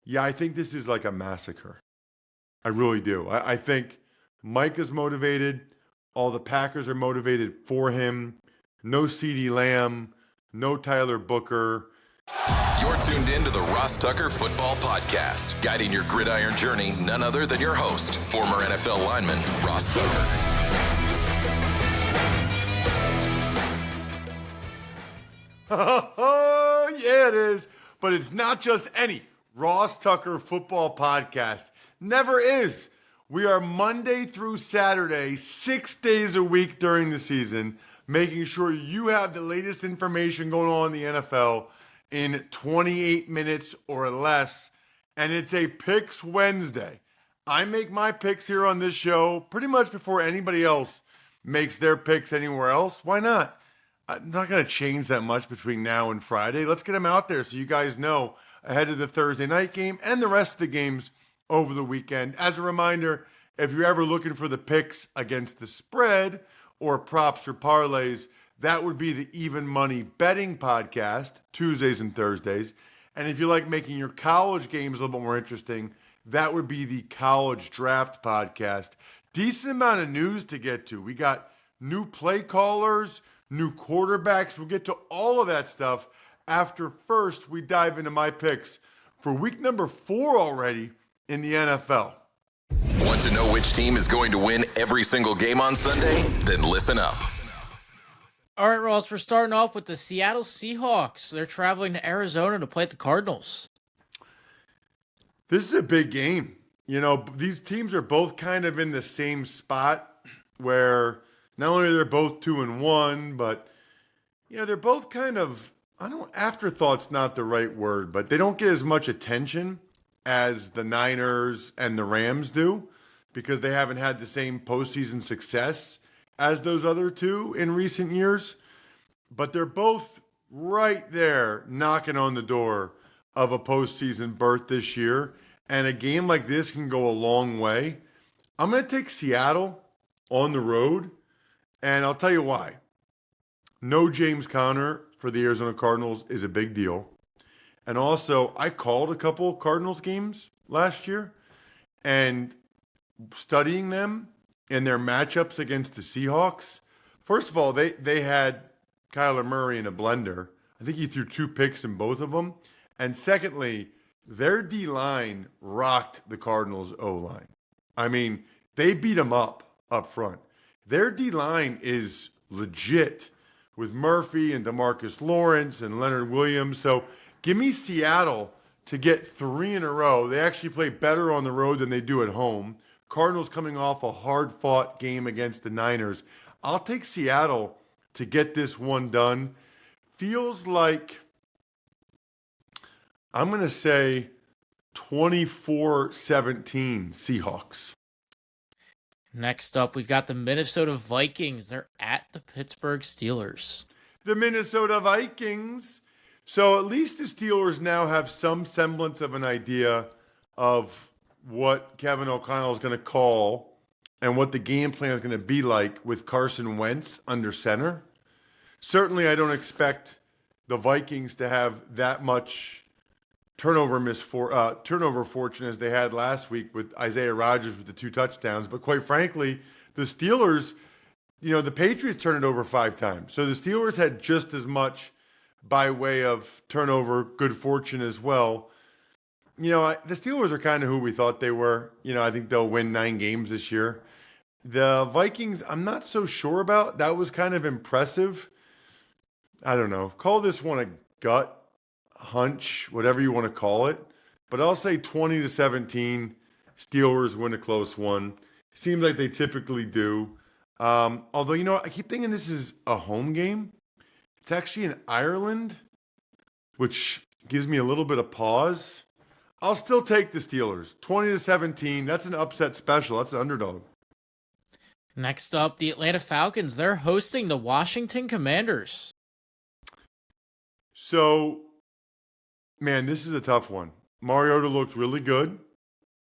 Yeah, I think this is like a massacre. I really do. I think Micah's motivated. All the Packers are motivated for him. No CeeDee Lamb, no Tyler Booker. You're tuned in to the Ross Tucker Football Podcast. Guiding your gridiron journey, none other than your host, former NFL lineman, Ross Tucker. Oh, yeah, it is. But it's not just any Ross Tucker Football Podcast. Never is. We are Monday through Saturday, 6 days a week during the season, making sure you have the latest information going on in the NFL in 28 minutes or less. And it's a Picks Wednesday. I make my picks here on this show pretty much before anybody else makes their picks anywhere else. Why not? I'm not going to change that much between now and Friday. Let's get them out there so you guys know ahead of the Thursday night game and the rest of the games over the weekend. As a reminder, if you're ever looking for the picks against the spread or props or parlays, that would be the Even Money Betting Podcast, Tuesdays and Thursdays. And if you like making your college games a little bit more interesting, that would be the College Draft Podcast. Decent amount of news to get to. We got new play callers, new quarterbacks. We'll get to all of that stuff after first we dive into my picks for week number 4 already in the NFL. Want to know which team is going to win every single game on Sunday? Then listen up. All right, Ross, we're starting off with the Seattle Seahawks. They're traveling to Arizona to play the Cardinals. This is a big game. You know, these teams are both kind of in the same spot where not only are they both 2-1, but, you know, they're both kind of, afterthought's not the right word, but they don't get as much attention as the Niners and the Rams do because they haven't had the same postseason success as those other two in recent years. But they're both right there knocking on the door of a postseason berth this year. And a game like this can go a long way. I'm going to take Seattle on the road. And I'll tell you why. No James Conner for the Arizona Cardinals is a big deal. And also, I called a couple Cardinals games last year. And studying them and their matchups against the Seahawks, first of all, they had Kyler Murray in a blender. I think he threw 2 picks in both of them. And secondly, their D-line rocked the Cardinals' O-line. I mean, they beat them up front. Their D-line is legit with Murphy and DeMarcus Lawrence and Leonard Williams. So give me Seattle to get 3 in a row. They actually play better on the road than they do at home. Cardinals coming off a hard-fought game against the Niners. I'll take Seattle to get this one done. Feels like, I'm going to say 24-17 Seahawks. Next up, we've got the Minnesota Vikings. They're at the Pittsburgh Steelers. The Minnesota Vikings. So at least the Steelers now have some semblance of an idea of what Kevin O'Connell is going to call and what the game plan is going to be like with Carson Wentz under center. Certainly, I don't expect the Vikings to have that much turnover fortune as they had last week with Isaiah Rodgers with the 2 touchdowns. But quite frankly, the Steelers, you know, the Patriots turned it over 5 times. So the Steelers had just as much by way of turnover good fortune as well. You know, the Steelers are kind of who we thought they were. You know, I think they'll win 9 games this year. The Vikings, I'm not so sure about. That was kind of impressive. I don't know. Call this one a gut hunch, whatever you want to call it. But I'll say 20-17. Steelers win a close one. Seems like they typically do. Although, you know, I keep thinking this is a home game. It's actually in Ireland, which gives me a little bit of pause. I'll still take the Steelers. 20-17. That's an upset special. That's an underdog. Next up, the Atlanta Falcons. They're hosting the Washington Commanders. So, man, this is a tough one. Mariota looked really good,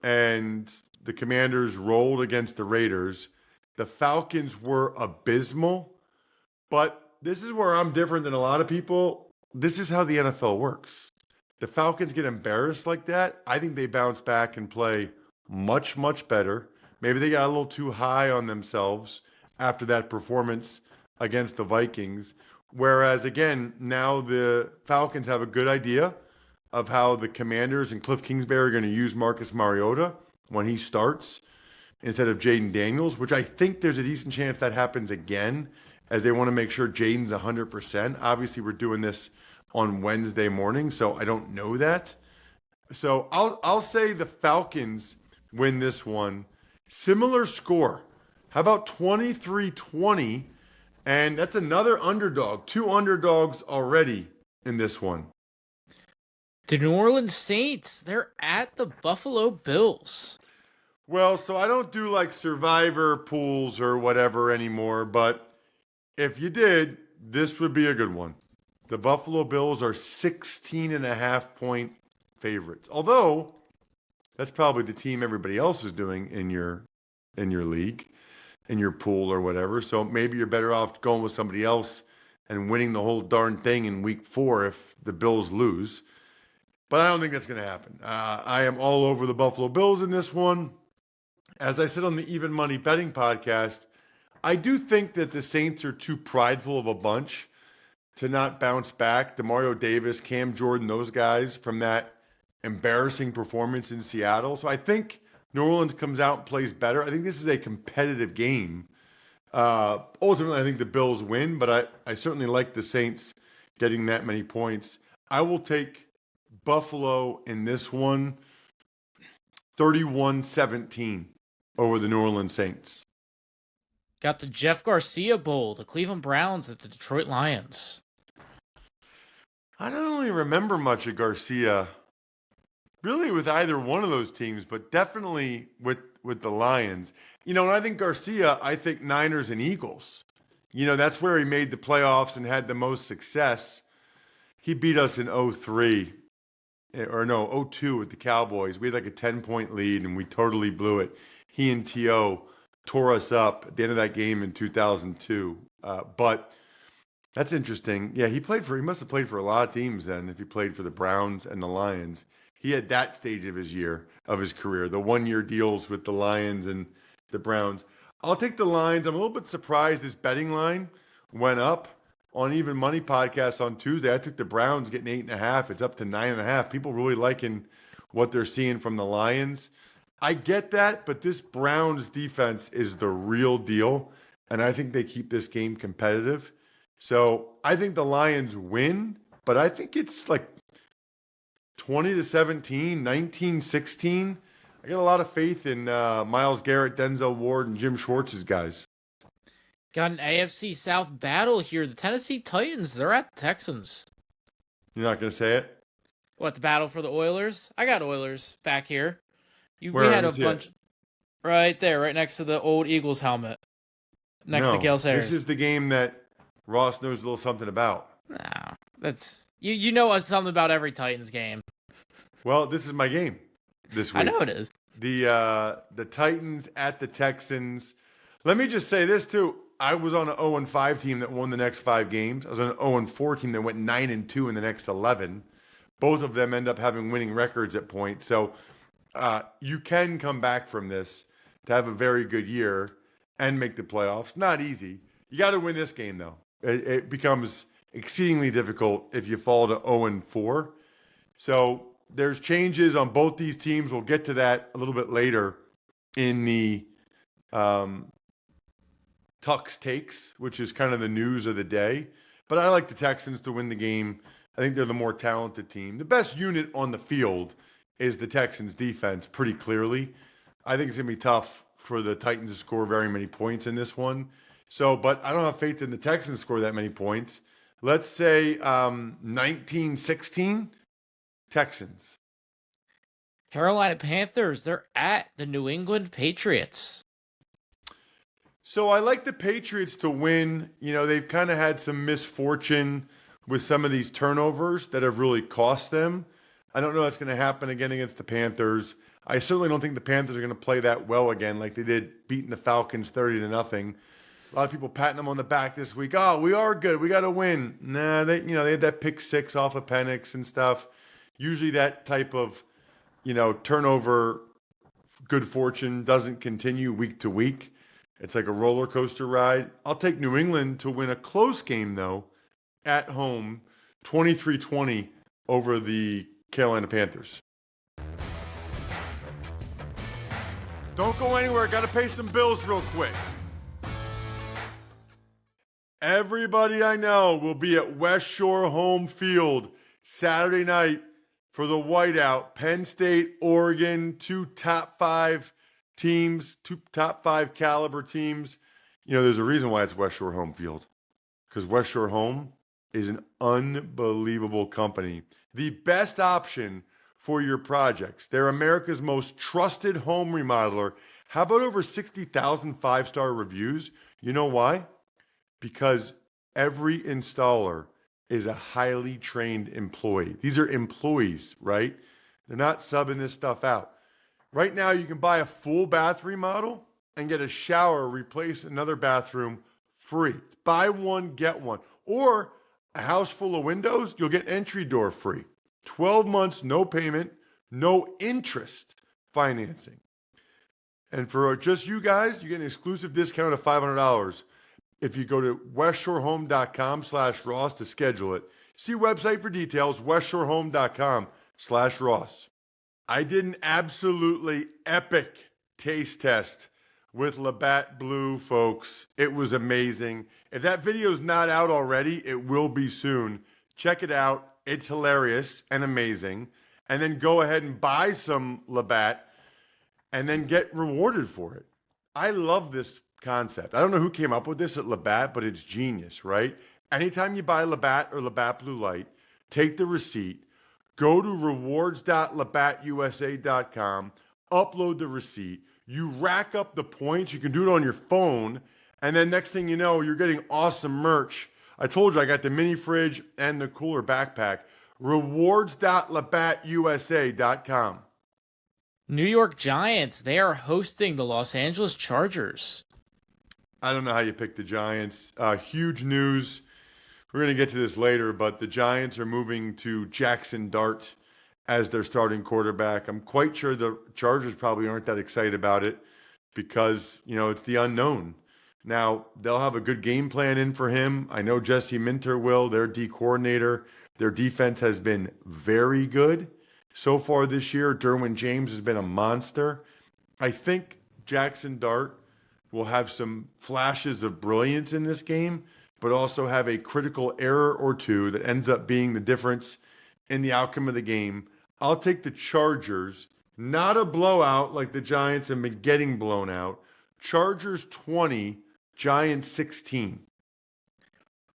and the Commanders rolled against the Raiders. The Falcons were abysmal, but this is where I'm different than a lot of people. This is how the NFL works. the Falcons get embarrassed like that, I think they bounce back and play much, much better. Maybe they got a little too high on themselves after that performance against the Vikings. Whereas, again, now the Falcons have a good idea of how the Commanders and Cliff Kingsbury are going to use Marcus Mariota when he starts instead of Jaden Daniels, which I think there's a decent chance that happens again, as they want to make sure Jaden's 100%. Obviously, we're doing this on Wednesday morning, so I don't know that. So I'll say the Falcons win this one. Similar score. How about 23-20? And that's another underdog. 2 underdogs already in this one. The New Orleans Saints, they're at the Buffalo Bills. Well, so I don't do like survivor pools or whatever anymore, but if you did, this would be a good one. The Buffalo Bills are 16.5-point favorites. Although, that's probably the team everybody else is doing in your league, in your pool or whatever. So maybe you're better off going with somebody else and winning the whole darn thing in week 4 if the Bills lose. But I don't think that's going to happen. I am all over the Buffalo Bills in this one. As I said on the Even Money Betting podcast, I do think that the Saints are too prideful of a bunch to not bounce back. DeMario Davis, Cam Jordan, those guys from that embarrassing performance in Seattle. So I think New Orleans comes out and plays better. I think this is a competitive game. Ultimately, I think the Bills win, but I certainly like the Saints getting that many points. I will take Buffalo in this one, 31-17 over the New Orleans Saints. Got the Jeff Garcia Bowl, the Cleveland Browns at the Detroit Lions. I don't really remember much of Garcia, really with either one of those teams, but definitely with the Lions. You know, when I think Garcia, I think Niners and Eagles. You know, that's where he made the playoffs and had the most success. He beat us in 03. Or no, 0-2 with the Cowboys. We had like a 10-point lead, and we totally blew it. He and T.O. tore us up at the end of that game in 2002. But that's interesting. Yeah, he must have played for a lot of teams then if he played for the Browns and the Lions. He had that stage of his career, the one-year deals with the Lions and the Browns. I'll take the Lions. I'm a little bit surprised this betting line went up. On Even Money podcast on Tuesday, I took the Browns getting 8.5. It's up to 9.5. People really liking what they're seeing from the Lions. I get that, but this Browns defense is the real deal, and I think they keep this game competitive. So I think the Lions win, but I think it's like 20-17, 19-16. I got a lot of faith in Myles Garrett, Denzel Ward, and Jim Schwartz's guys. Got an AFC South battle here. The Tennessee Titans, they're at the Texans. You're not going to say it? What, the battle for the Oilers? I got Oilers back here. We Where had a is bunch it? right there, right next to the old Eagles helmet. Next to Gale Sayers. This is the game that Ross knows a little something about. No, that's you know something about every Titans game. Well, this is my game this week. I know it is. The Titans at the Texans. Let me just say this too. I was on an 0-5 team that won the next 5 games. I was on an 0-4 team that went 9-2 in the next 11. Both of them end up having winning records at points. So you can come back from this to have a very good year and make the playoffs. Not easy. You got to win this game, though. It becomes exceedingly difficult if you fall to 0-4. So there's changes on both these teams. We'll get to that a little bit later in the Tuck's Takes, which is kind of the news of the day. But I like the Texans to win the game. I think they're the more talented team. The best unit on the field is the Texans defense, pretty clearly. I think it's going to be tough for the Titans to score very many points in this one. So, but I don't have faith in the Texans to score that many points. Let's say 19-16, Texans. Carolina Panthers, they're at the New England Patriots. So I like the Patriots to win. You know, they've kind of had some misfortune with some of these turnovers that have really cost them. I don't know that's going to happen again against the Panthers. I certainly don't think the Panthers are going to play that well again like they did beating the Falcons 30-0. A lot of people patting them on the back this week. Oh, we are good. We got to win. Nah, they had that pick 6 off of Penix and stuff. Usually that type of, turnover, good fortune doesn't continue week to week. It's like a roller coaster ride. I'll take New England to win a close game, though, at home, 23-20 over the Carolina Panthers. Don't go anywhere. Got to pay some bills real quick. Everybody I know will be at West Shore Home Field Saturday night for the whiteout. Penn State, Oregon, two top five caliber teams. There's a reason why it's West Shore Home Field, because West Shore Home is an unbelievable company. The best option for your projects. They're America's most trusted home remodeler. How about over 60,000 five-star reviews? You know why? Because every installer is a highly trained employee. These are employees, right? They're not subbing this stuff out. Right now, you can buy a full bath remodel and get a shower, replace another bathroom free. Buy one, get one. Or a house full of windows, you'll get entry door free. 12 months, no payment, no interest financing. And for just you guys, you get an exclusive discount of $500 if you go to westshorehome.com/Ross to schedule it. See website for details, westshorehome.com/Ross. I did an absolutely epic taste test with Labatt Blue, folks. It was amazing. If that video is not out already, it will be soon. Check it out. It's hilarious and amazing. And then go ahead and buy some Labatt and then get rewarded for it. I love this concept. I don't know who came up with this at Labatt, but it's genius, right? Anytime you buy Labatt or Labatt Blue Light, take the receipt, go to rewards.labattusa.com, upload the receipt, you rack up the points, you can do it on your phone, and then next thing you know, you're getting awesome merch. I told you I got the mini fridge and the cooler backpack. Rewards.labattusa.com. New York Giants, they are hosting the Los Angeles Chargers. I don't know how you pick the Giants. Huge news. We're going to get to this later, but the Giants are moving to Jackson Dart as their starting quarterback. I'm quite sure the Chargers probably aren't that excited about it because, it's the unknown. Now, they'll have a good game plan in for him. I know Jesse Minter will, their D coordinator. Their defense has been very good so far this year. Derwin James has been a monster. I think Jackson Dart will have some flashes of brilliance in this game, but also have a critical error or two that ends up being the difference in the outcome of the game. I'll take the Chargers, not a blowout like the Giants have been getting blown out. Chargers 20, Giants 16.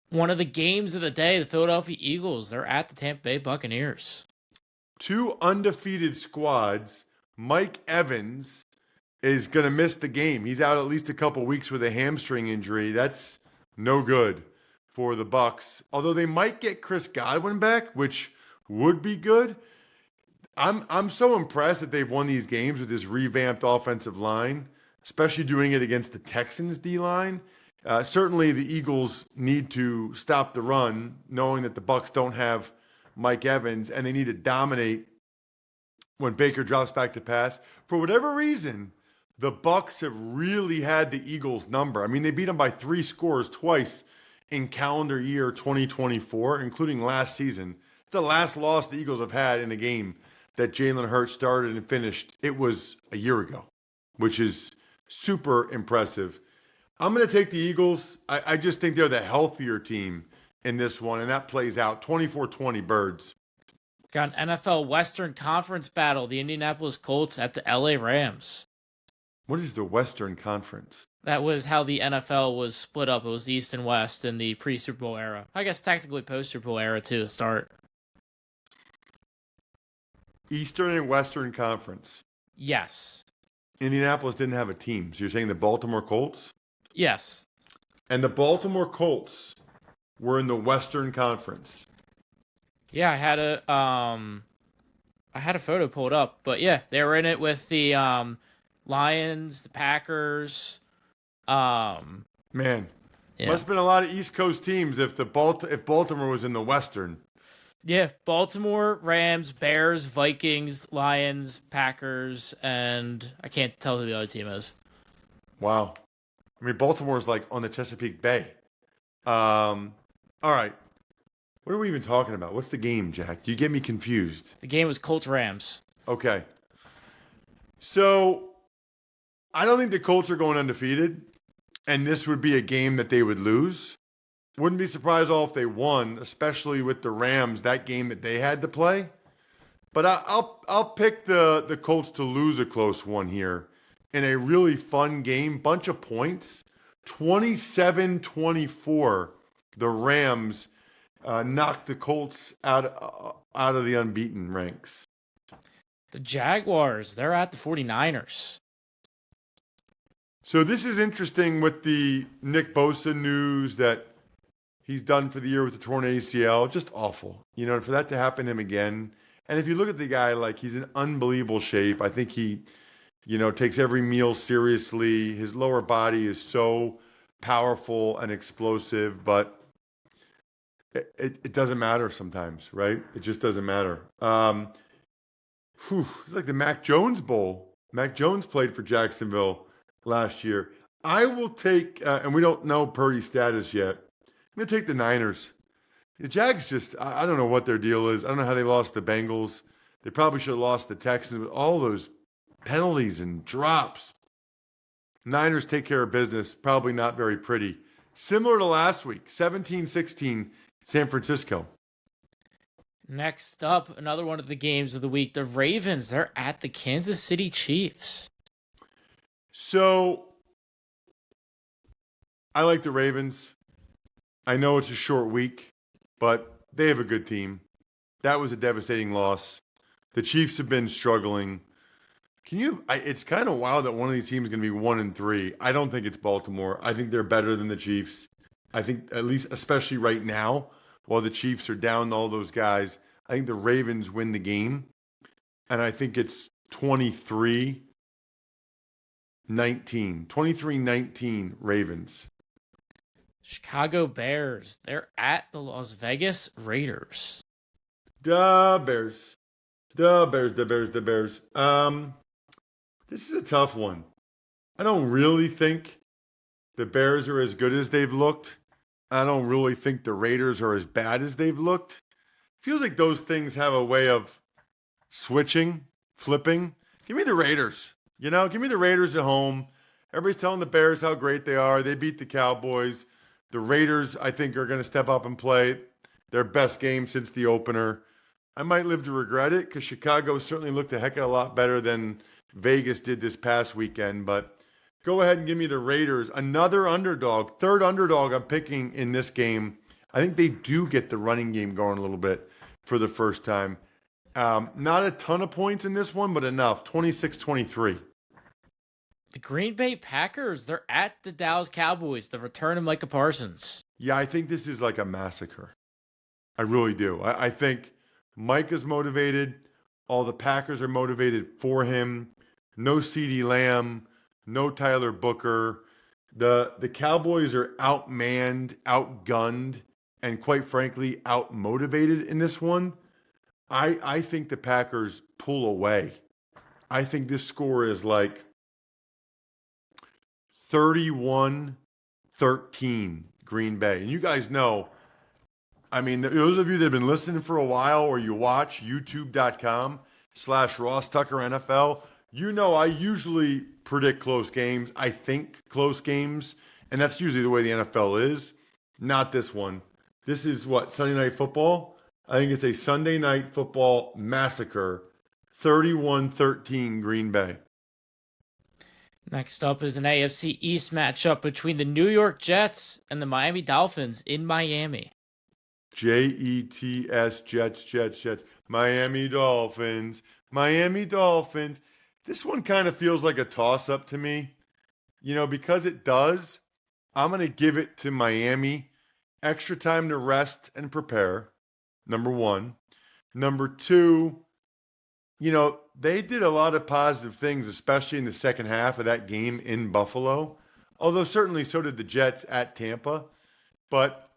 One of the games of the day, the Philadelphia Eagles, they're at the Tampa Bay Buccaneers. Two undefeated squads. Mike Evans is going to miss the game. He's out at least a couple weeks with a hamstring injury. That's no good for the Bucs. Although they might get Chris Godwin back, which would be good. I'm so impressed that they've won these games with this revamped offensive line, especially doing it against the Texans D-line. Certainly the Eagles need to stop the run, knowing that the Bucs don't have Mike Evans, and they need to dominate when Baker drops back to pass. For whatever reason, the Bucs have really had the Eagles' number. I mean, they beat them by 3 scores twice in calendar year 2024, including last season. It's the last loss the Eagles have had in a game that Jalen Hurts started and finished. It was a year ago, which is super impressive. I'm going to take the Eagles. I just think they're the healthier team in this one, and that plays out 24-20 Birds. Got an NFL Western Conference battle, the Indianapolis Colts at the LA Rams. What is the Western Conference? That was how the NFL was split up. It was the East and West in the pre-Super Bowl era. I guess technically post-Super Bowl era too, to start. Eastern and Western Conference. Yes. Indianapolis didn't have a team. So you're saying the Baltimore Colts? Yes. And the Baltimore Colts were in the Western Conference. Yeah, I had a photo pulled up, but yeah, they were in it with the Lions, the Packers. Man, yeah. Must have been a lot of East Coast teams if Baltimore was in the Western. Yeah, Baltimore, Rams, Bears, Vikings, Lions, Packers, and I can't tell who the other team is. Wow. I mean, Baltimore's like on the Chesapeake Bay. All right. What are we even talking about? What's the game, Jack? You get me confused. The game was Colts-Rams. Okay. So, I don't think the Colts are going undefeated, and this would be a game that they would lose. Wouldn't be surprised at all if they won, especially with the Rams, that game that they had to play. But I'll pick the Colts to lose a close one here in a really fun game. Bunch of points. 27-24. The Rams knocked the Colts out of the unbeaten ranks. The Jaguars, they're at the 49ers. So this is interesting with the Nick Bosa news that he's done for the year with the torn ACL. Just awful. You know, for that to happen to him again. And if you look at the guy, like, he's in unbelievable shape. I think he, takes every meal seriously. His lower body is so powerful and explosive, but it doesn't matter sometimes, right? It just doesn't matter. It's like the Mac Jones Bowl. Mac Jones played for Jacksonville last year. I will take, and we don't know Purdy's status yet. I'm going to take the Niners. The Jags just, I don't know what their deal is. I don't know how they lost the Bengals. They probably should have lost the Texans with all those penalties and drops. Niners take care of business. Probably not very pretty. Similar to last week, 17-16, San Francisco. Next up, another one of the games of the week. The Ravens, they're at the Kansas City Chiefs. So, I like the Ravens. I know it's a short week, but they have a good team. That was a devastating loss. The Chiefs have been struggling. It's kind of wild that one of these teams is going to be 1-3. I don't think it's Baltimore. I think they're better than the Chiefs. I think, at least, especially right now, while the Chiefs are down to all those guys, I think the Ravens win the game. And I think it's 23-19. 23-19 Ravens. Chicago Bears, they're at the Las Vegas Raiders. The Bears. This is a tough one. I don't really think the Bears are as good as they've looked. I don't really think the Raiders are as bad as they've looked. Feels like those things have a way of switching, flipping. Give me the Raiders. Give me the Raiders at home. Everybody's telling the Bears how great they are. They beat the Cowboys. The Raiders, I think, are going to step up and play their best game since the opener. I might live to regret it because Chicago certainly looked a heck of a lot better than Vegas did this past weekend. But go ahead and give me the Raiders. Another underdog, third underdog I'm picking in this game. I think they do get the running game going a little bit for the first time. Not a ton of points in this one, but enough. 26-23. The Green Bay Packers, they're at the Dallas Cowboys, the return of Micah Parsons. Yeah, I think this is like a massacre. I really do. I think Micah's motivated. All the Packers are motivated for him. No CeeDee Lamb. No Tyler Booker. The Cowboys are outmanned, outgunned, and quite frankly, outmotivated in this one. I think the Packers pull away. I think this score is like 31-13 Green Bay. And you guys know, I mean, those of you that have been listening for a while or you watch youtube.com/Ross Tucker NFL, I usually predict close games. I think close games, and that's usually the way the NFL is. Not this one. This is what, Sunday Night Football? I think it's a Sunday Night Football massacre. 31-13 Green Bay. Next up is an AFC East matchup between the New York Jets and the Miami Dolphins in Miami. Jets, Jets. Miami Dolphins. This one kind of feels like a toss-up to me. Because it does, I'm going to give it to Miami. Extra time to rest and prepare, number one. Number two, they did a lot of positive things, especially in the second half of that game in Buffalo. Although certainly so did the Jets at Tampa. But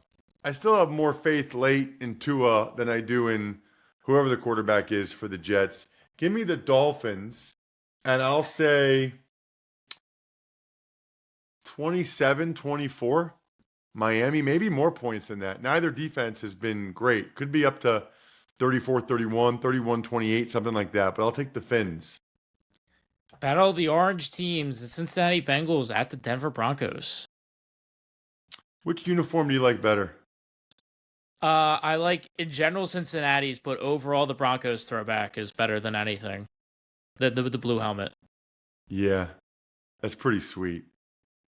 I still have more faith late in Tua than I do in whoever the quarterback is for the Jets. Give me the Dolphins, and I'll say 27-24. Miami, maybe more points than that. Neither defense has been great. Could be up to 34-31, 31-28, something like that. But I'll take the Fins. Battle of the Orange teams, the Cincinnati Bengals at the Denver Broncos. Which uniform do you like better? I like, in general, Cincinnati's, but overall the Broncos throwback is better than anything. The blue helmet. Yeah, that's pretty sweet.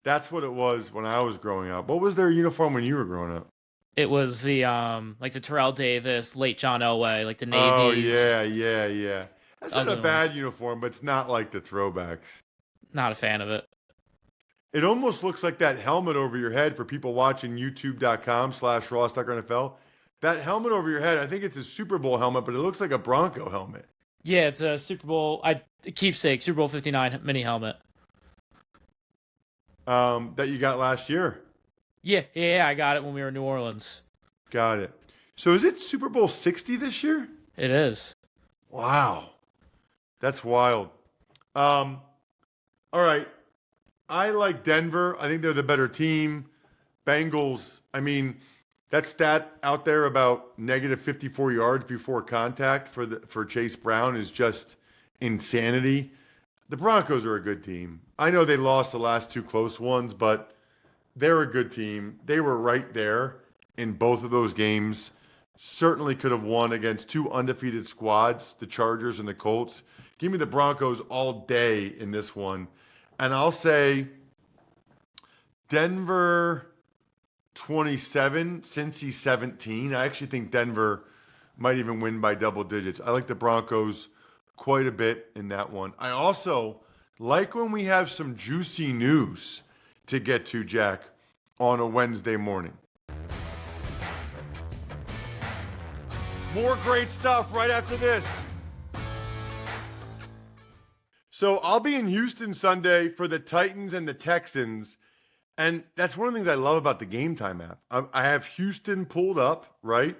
That's what it was when I was growing up. What was their uniform when you were growing up? It was the like the Terrell Davis, late John Elway, like the Navy's. Oh, yeah. That's not a bad ones. uniform, but it's not like the throwbacks. Not a fan of it. It almost looks like that helmet over your head for people watching youtube.com/RawStuckerNFL. That helmet over your head, I think it's a Super Bowl helmet, but it looks like a Bronco helmet. Yeah, it's a Super Bowl, keepsake, Super Bowl 59 mini helmet. That you got last year. Yeah, I got it when we were in New Orleans. Got it. So is it Super Bowl 60 this year? It is. Wow. That's wild. All right. I like Denver. I think they're the better team. Bengals, I mean, that stat out there about negative 54 yards before contact for Chase Brown is just insanity. The Broncos are a good team. I know they lost the last two close ones, but they're a good team. They were right there in both of those games. Certainly could have won against two undefeated squads, the Chargers and the Colts. Give me the Broncos all day in this one. And I'll say Denver 27, Cincy 17. I actually think Denver might even win by double digits. I like the Broncos quite a bit in that one. I also like when we have some juicy news to get to, Jack, on a Wednesday morning. More great stuff right after this. So I'll be in Houston Sunday for the Titans and the Texans. And that's one of the things I love about the Game Time app. I have Houston pulled up, right?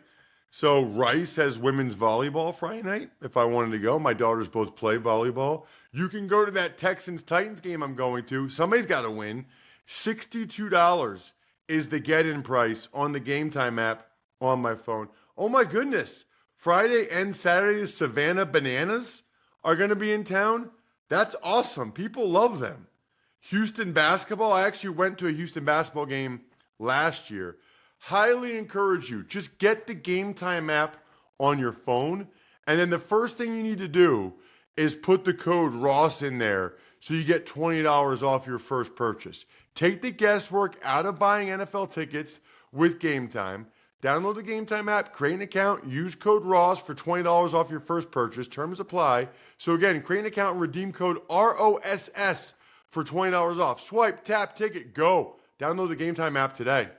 So Rice has women's volleyball Friday night if I wanted to go. My daughters both play volleyball. You can go to that Texans-Titans game I'm going to. Somebody's got to win. $62 is the get-in price on the Game Time app on my phone. Oh my goodness. Friday and Saturday, the Savannah Bananas are going to be in town. That's awesome. People love them. Houston basketball. I actually went to a Houston basketball game last year. Highly encourage you. Just get the Game Time app on your phone. And then the first thing you need to do is put the code Ross in there so you get $20 off your first purchase. Take the guesswork out of buying NFL tickets with Game Time. Download the Game Time app, create an account, use code Ross for $20 off your first purchase. Terms apply. So again, create an account and redeem code ROSS for $20 off. Swipe, tap, ticket, go. Download the Game Time app today.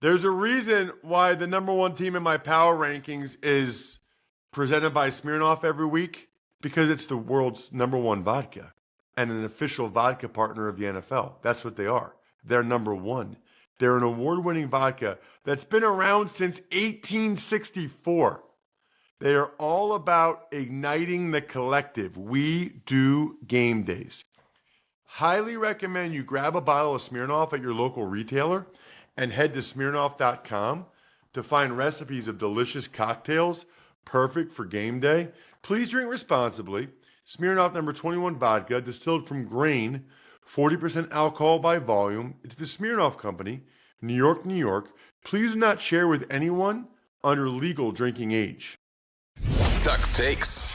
There's a reason why the number one team in my power rankings is presented by Smirnoff every week, because it's the world's number one vodka and an official vodka partner of the NFL. That's what they are. They're number one. They're an award-winning vodka that's been around since 1864. They are all about igniting the collective. We do game days. Highly recommend you grab a bottle of Smirnoff at your local retailer and head to Smirnoff.com to find recipes of delicious cocktails perfect for game day. Please drink responsibly. Smirnoff number 21 vodka, distilled from grain, 40% alcohol by volume. It's the Smirnoff Company, New York, New York. Please do not share with anyone under legal drinking age. Tuck's Takes.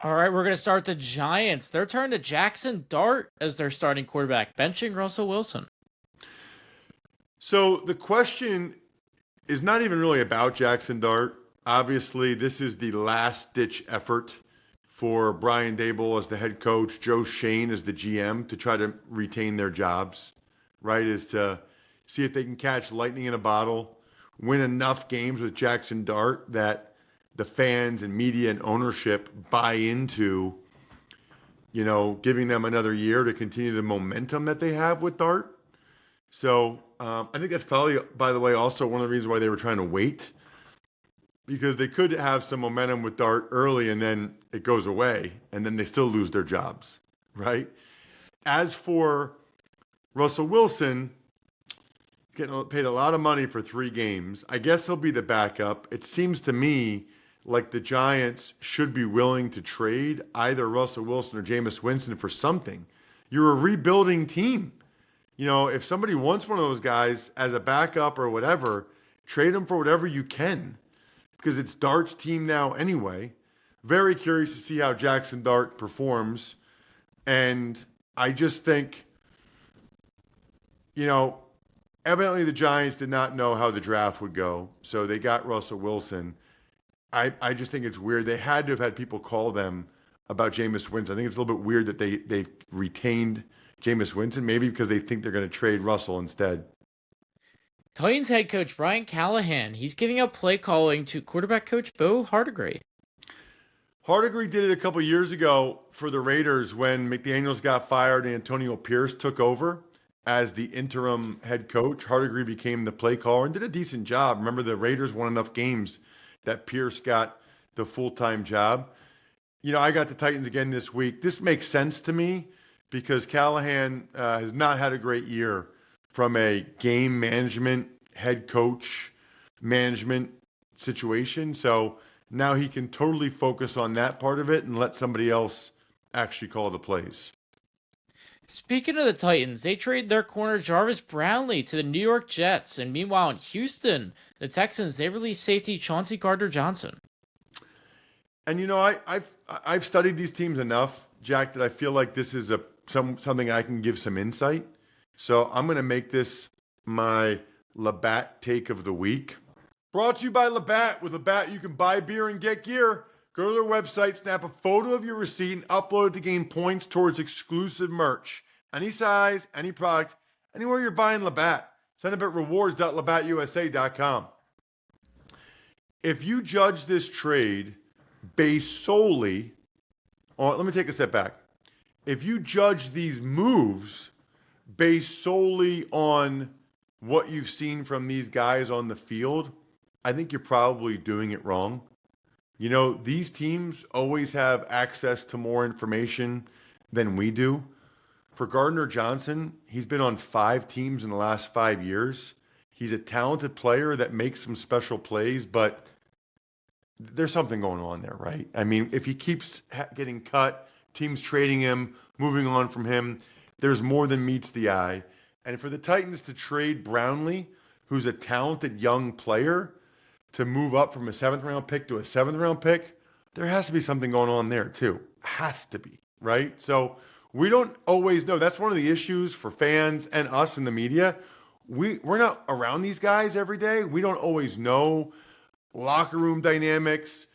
All right, we're going to start the Giants. They're turning to Jackson Dart as their starting quarterback, benching Russell Wilson. So the question is not even really about Jackson Dart. Obviously, this is the last-ditch effort for Brian Daboll as the head coach, Joe Shane as the GM, to try to retain their jobs, right? Is to see if they can catch lightning in a bottle, win enough games with Jackson Dart that the fans and media and ownership buy into, giving them another year to continue the momentum that they have with Dart. So I think that's probably, by the way, also one of the reasons why they were trying to wait, because they could have some momentum with Dart early and then it goes away and then they still lose their jobs, right? As for Russell Wilson, getting paid a lot of money for 3 games, I guess he'll be the backup. It seems to me like the Giants should be willing to trade either Russell Wilson or Jameis Winston for something. You're a rebuilding team. If somebody wants one of those guys as a backup or whatever, trade them for whatever you can, because it's Dart's team now anyway. Very curious to see how Jackson Dart performs. And I just think, evidently the Giants did not know how the draft would go, so they got Russell Wilson. I just think it's weird. They had to have had people call them about Jameis Winston. I think it's a little bit weird that they retained Jameis Winston, maybe because they think they're going to trade Russell instead. Titans head coach Brian Callahan, he's giving up play calling to quarterback coach Bo Hardegree. Hardegree did it a couple years ago for the Raiders when McDaniels got fired and Antonio Pierce took over as the interim head coach. Hardegree became the play caller and did a decent job. Remember, the Raiders won enough games that Pierce got the full-time job. I got the Titans again this week. This makes sense to me because Callahan has not had a great year from a game management, head coach management situation. So now he can totally focus on that part of it and let somebody else actually call the plays. Speaking of the Titans, they trade their corner Jarvis Brownlee to the New York Jets. And meanwhile, in Houston, the Texans, they released safety Chauncey Gardner-Johnson. And I've studied these teams enough, Jack, that I feel like this is something I can give some insight. So I'm going to make this my Labatt take of the week. Brought to you by Labatt. With Labatt, you can buy beer and get gear. Go to their website, snap a photo of your receipt, and upload it to gain points towards exclusive merch. Any size, any product, anywhere you're buying Labatt. Send them at rewards.labattusa.com. If you judge this trade based solely on, let me take a step back. If you judge these moves based solely on what you've seen from these guys on the field, I think you're probably doing it wrong. These teams always have access to more information than we do. For Gardner-Johnson, he's been on 5 teams in the last 5 years. He's a talented player that makes some special plays, but there's something going on there, right? I mean, if he keeps getting cut, teams trading him, moving on from him, there's more than meets the eye. And for the Titans to trade Brownlee, who's a talented young player, to move up from a 7th-round pick to a 7th-round pick, there has to be something going on there too. Has to be, right? So we don't always know. That's one of the issues for fans and us in the media. We're not around these guys every day. We don't always know locker room dynamics,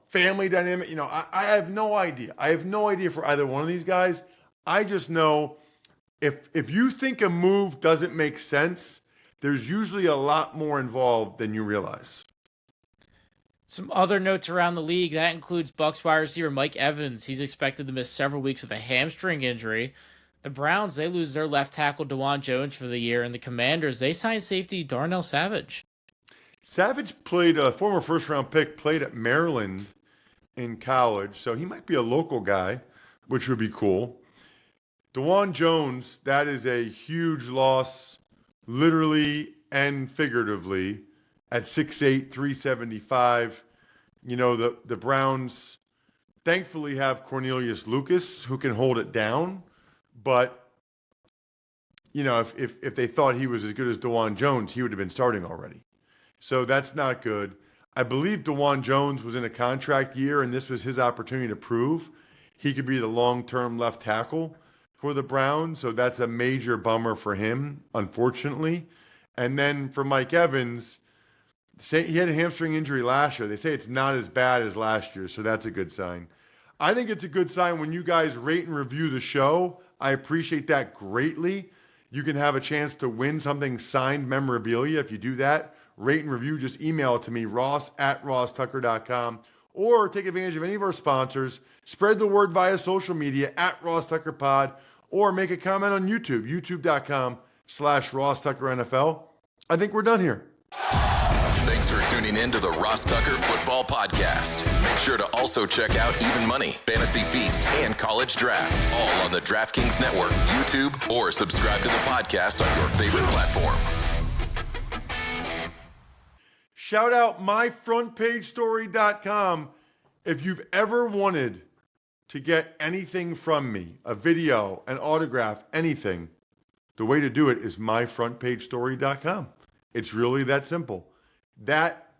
family dynamic. I have no idea. I have no idea for either one of these guys. I just know if you think a move doesn't make sense, there's usually a lot more involved than you realize. Some other notes around the league, that includes Bucs wide receiver Mike Evans. He's expected to miss several weeks with a hamstring injury. The Browns, they lose their left tackle DeJuan Jones for the year. And the Commanders, they signed safety Darnell Savage. Savage played, a former first-round pick, played at Maryland in college. So he might be a local guy, which would be cool. DeJuan Jones, that is a huge loss, literally and figuratively, at 6'8", 375. The Browns thankfully have Cornelius Lucas, who can hold it down. But, if they thought he was as good as DeJuan Jones, he would have been starting already. So that's not good. I believe DeJuan Jones was in a contract year, and this was his opportunity to prove he could be the long-term left tackle for the Browns. So that's a major bummer for him, unfortunately. And then for Mike Evans, he had a hamstring injury last year. They say it's not as bad as last year, so that's a good sign. I think it's a good sign when you guys rate and review the show. I appreciate that greatly. You can have a chance to win something signed memorabilia if you do that. Rate and review, just email it to me, ross@rosstucker.com, or take advantage of any of our sponsors. Spread the word via social media @RossTuckerPod, or make a comment on YouTube, youtube.com YouTube.com/Ross Tucker NFL. I think we're done here. Thanks for tuning in to the Ross Tucker Football Podcast. Make sure to also check out Even Money, Fantasy Feast, and College Draft, all on the DraftKings Network, YouTube, or subscribe to the podcast on your favorite platform. Shout out myfrontpagestory.com. If you've ever wanted to get anything from me, a video, an autograph, anything, the way to do it is myfrontpagestory.com. It's really that simple. That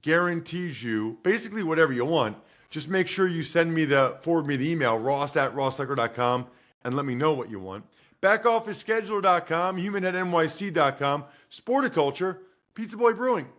guarantees you basically whatever you want. Just make sure you forward me the email, ross@rosstucker.com, and let me know what you want. Backofficescheduler.com, humanheadnyc.com, Sporticulture, Pizza Boy Brewing.